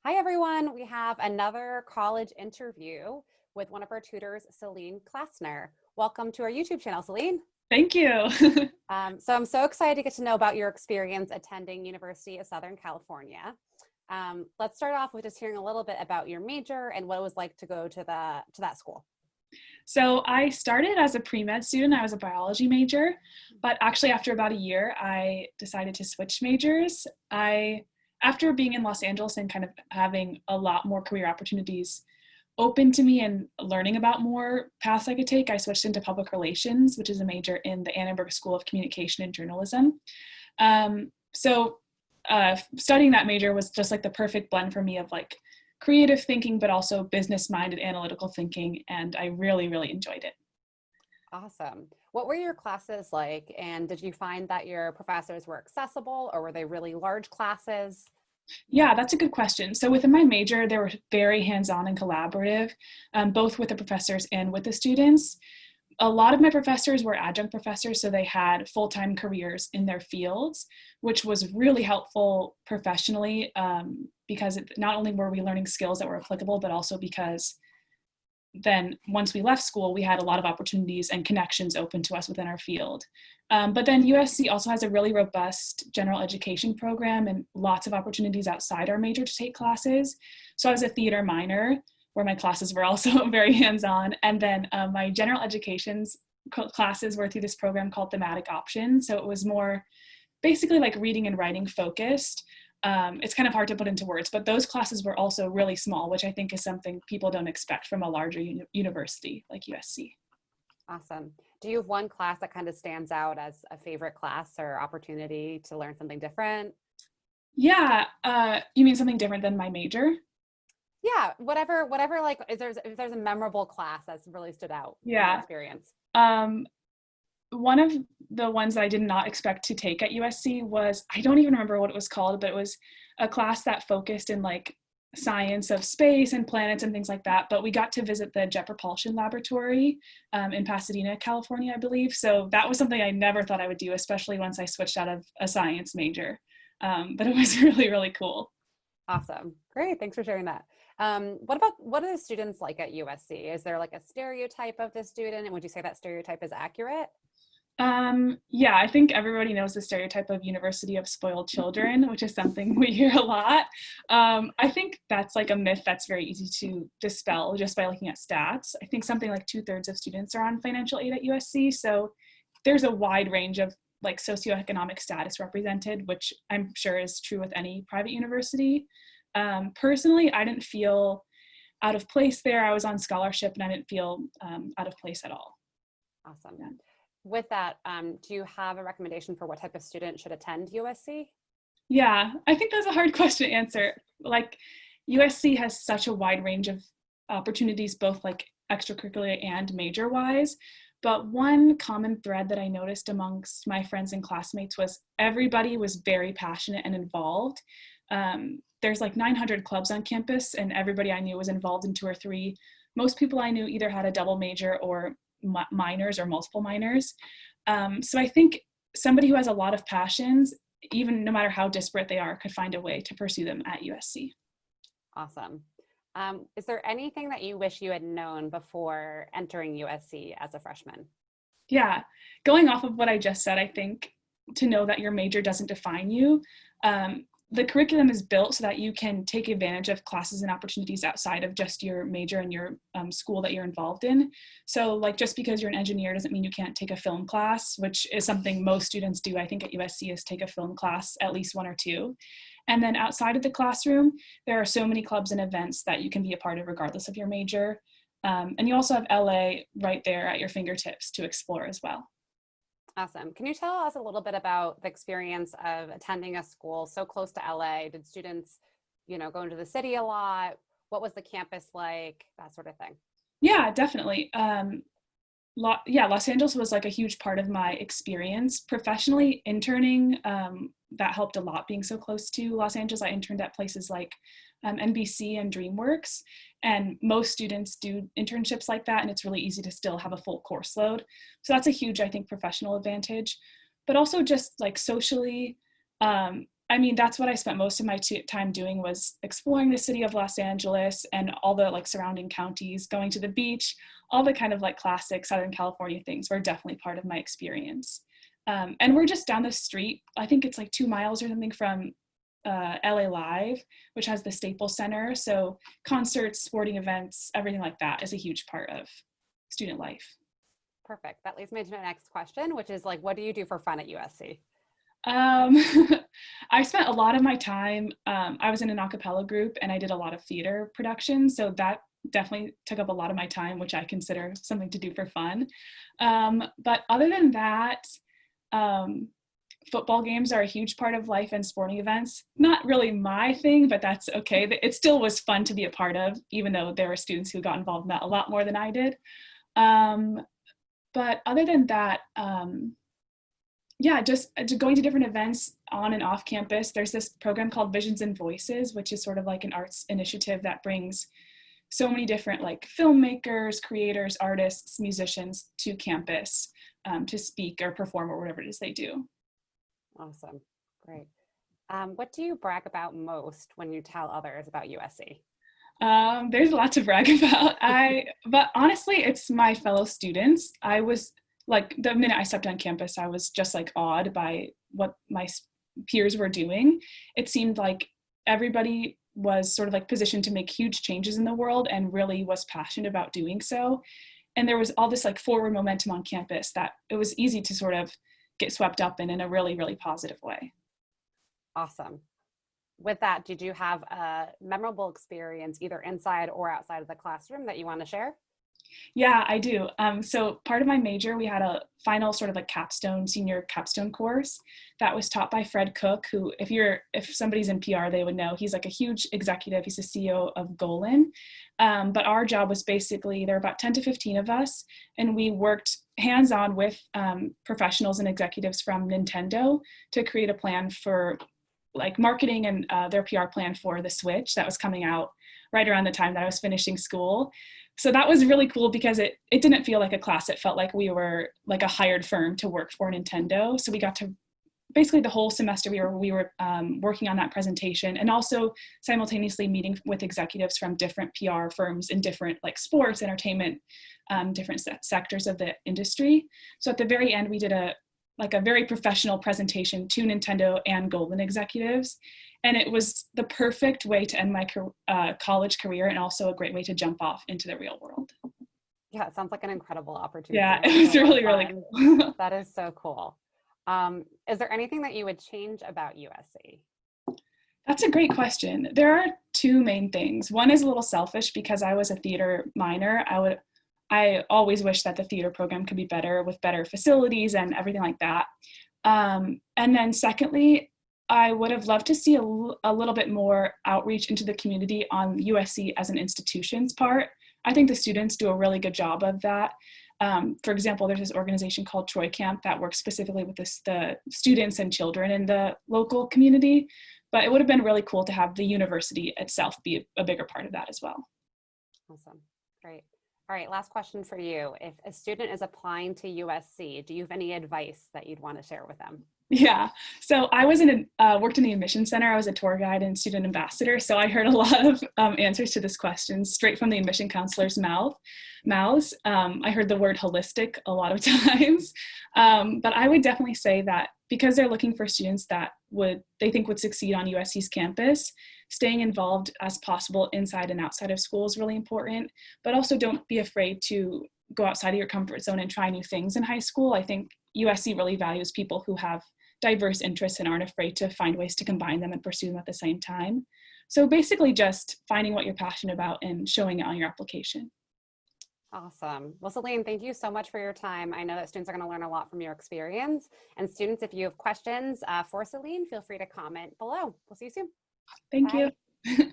Hi, everyone. We have another college interview with one of our tutors, Selene Klasner. Welcome to our YouTube channel, Selene. Thank you. So I'm so excited to get to know about your experience attending University of Southern California. Let's start off with just hearing a little bit about your major and what it was like to go to that school. So I started as a pre-med student. I was a biology major, but actually after about a year, I decided to switch majors. After being in Los Angeles and kind of having a lot more career opportunities open to me and learning about more paths I could take, I switched into public relations, which is a major in the Annenberg School of Communication and Journalism. Studying that major was just like the perfect blend for me of like creative thinking, but also business-minded analytical thinking, and I really, really enjoyed it. Awesome. What were your classes like? And did you find that your professors were accessible, or were they really large classes? Yeah, that's a good question. So within my major, they were very hands-on and collaborative, both with the professors and with the students. A lot of my professors were adjunct professors, so they had full-time careers in their fields, which was really helpful professionally, because not only were we learning skills that were applicable, but also because then once we left school, we had a lot of opportunities and connections open to us within our field. But then USC also has a really robust general education program and lots of opportunities outside our major to take classes. So I was a theater minor, where my classes were also very hands-on. And then my general education's classes were through this program called Thematic Options. So it was more basically like reading and writing focused. It's kind of hard to put into words, but those classes were also really small, which I think is something people don't expect from a larger university like USC. Awesome. Do you have one class that kind of stands out as a favorite class or opportunity to learn something different? Yeah, you mean something different than my major? Yeah, whatever, like, if there's a memorable class that's really stood out from your Yeah. experience. Um, One of the ones that I did not expect to take at USC was, I don't even remember what it was called, but it was a class that focused in like science of space and planets and things like that. But we got to visit the Jet Propulsion Laboratory in Pasadena, California, I believe. So that was something I never thought I would do, especially once I switched out of a science major. But it was really, really cool. Awesome. Great. Thanks for sharing that. What are the students like at USC? Is there like a stereotype of the student? And would you say that stereotype is accurate? Yeah, I think everybody knows the stereotype of University of Spoiled Children, which is something we hear a lot. I think that's like a myth that's very easy to dispel just by looking at stats. I think something like 2/3 of students are on financial aid at USC, so there's a wide range of like socioeconomic status represented, which I'm sure is true with any private university. Personally, I didn't feel out of place there. I was on scholarship and I didn't feel out of place at all. Awesome. Yeah. With that, do you have a recommendation for what type of student should attend USC? Yeah, I think that's a hard question to answer. Like USC has such a wide range of opportunities, both like extracurricular and major wise. But one common thread that I noticed amongst my friends and classmates was everybody was very passionate and involved. There's like 900 clubs on campus, and everybody I knew was involved in two or three. Most people I knew either had a double major or minors or multiple minors. So I think somebody who has a lot of passions, even no matter how disparate they are, could find a way to pursue them at USC. Awesome. Is there anything that you wish you had known before entering USC as a freshman? Yeah, going off of what I just said, I think to know that your major doesn't define you. The curriculum is built so that you can take advantage of classes and opportunities outside of just your major and your school that you're involved in. So like just because you're an engineer doesn't mean you can't take a film class, which is something most students do, I think, at USC, is take a film class, at least one or two. And then outside of the classroom, there are so many clubs and events that you can be a part of regardless of your major. And you also have LA right there at your fingertips to explore as well. Awesome. Can you tell us a little bit about the experience of attending a school so close to LA? Did students, go into the city a lot? What was the campus like? That sort of thing. Yeah, definitely. Los Angeles was like a huge part of my experience professionally. Interning, that helped a lot being so close to Los Angeles. I interned at places like NBC and DreamWorks, and most students do internships like that, and it's really easy to still have a full course load. So that's a huge, I think, professional advantage. But also just like socially, I mean, that's what I spent most of my time doing, was exploring the city of Los Angeles and all the like surrounding counties, going to the beach, all the kind of like classic Southern California things were definitely part of my experience. And we're just down the street. I think it's like 2 miles or something from LA Live, which has the Staples Center. So concerts, sporting events, everything like that is a huge part of student life. Perfect. That leads me to my next question, which is like, what do you do for fun at USC? Um, I spent a lot of my time, I was in an a cappella group and I did a lot of theater production. So that definitely took up a lot of my time, which I consider something to do for fun. But other than that, um, football games are a huge part of life and sporting events. Not really my thing, but that's okay. It still was fun to be a part of, even though there were students who got involved in that a lot more than I did. Um, but other than that, yeah, just going to different events on and off campus. There's this program called Visions and Voices, which is sort of like an arts initiative that brings so many different like filmmakers, creators, artists, musicians to campus to speak or perform or whatever it is they do. Awesome. Great. What do you brag about most when you tell others about USC? There's a lot to brag about. But honestly, it's my fellow students. I was like, the minute I stepped on campus, I was just like awed by what my peers were doing. It seemed like everybody was sort of like positioned to make huge changes in the world and really was passionate about doing so. And there was all this like forward momentum on campus that it was easy to sort of get swept up in a really, really positive way. Awesome. With that, did you have a memorable experience either inside or outside of the classroom that you want to share? Yeah, I do. So part of my major, we had a final sort of like senior capstone course that was taught by Fred Cook, who if somebody's in PR, they would know. He's like a huge executive. He's the CEO of Golan. But our job was basically, there were about 10 to 15 of us, and we worked hands-on with professionals and executives from Nintendo to create a plan for like marketing and their PR plan for the Switch that was coming out right around the time that I was finishing school. So that was really cool because it didn't feel like a class. It felt like we were like a hired firm to work for Nintendo. So we got to basically the whole semester we were working on that presentation, and also simultaneously meeting with executives from different PR firms in different like sports, entertainment, different sectors of the industry. So at the very end, we did a very professional presentation to Nintendo and Golan executives. And it was the perfect way to end my college career, and also a great way to jump off into the real world. Yeah, it sounds like an incredible opportunity. Yeah, it was really, really cool. That is so cool. Is there anything that you would change about USC? That's a great question. There are two main things. One is a little selfish because I was a theater minor. I always wish that the theater program could be better with better facilities and everything like that. And then secondly, I would have loved to see a little bit more outreach into the community on USC as an institution's part. I think the students do a really good job of that. For example, there's this organization called Troy Camp that works specifically with the students and children in the local community. But it would have been really cool to have the university itself be a bigger part of that as well. Awesome. Great. All right, last question for you. If a student is applying to USC, do you have any advice that you'd want to share with them? Yeah, so I was worked in the admission center. I was a tour guide and student ambassador. So I heard a lot of answers to this question straight from the admission counselor's mouths. I heard the word holistic a lot of times. But I would definitely say that because they're looking for students that they think would succeed on USC's campus, staying involved as possible inside and outside of school is really important. But also don't be afraid to go outside of your comfort zone and try new things in high school. I think USC really values people who have diverse interests and aren't afraid to find ways to combine them and pursue them at the same time. So basically just finding what you're passionate about and showing it on your application. Awesome. Well, Selene, thank you so much for your time. I know that students are going to learn a lot from your experience. And students, if you have questions for Selene, feel free to comment below. We'll see you soon. Thank Bye. you.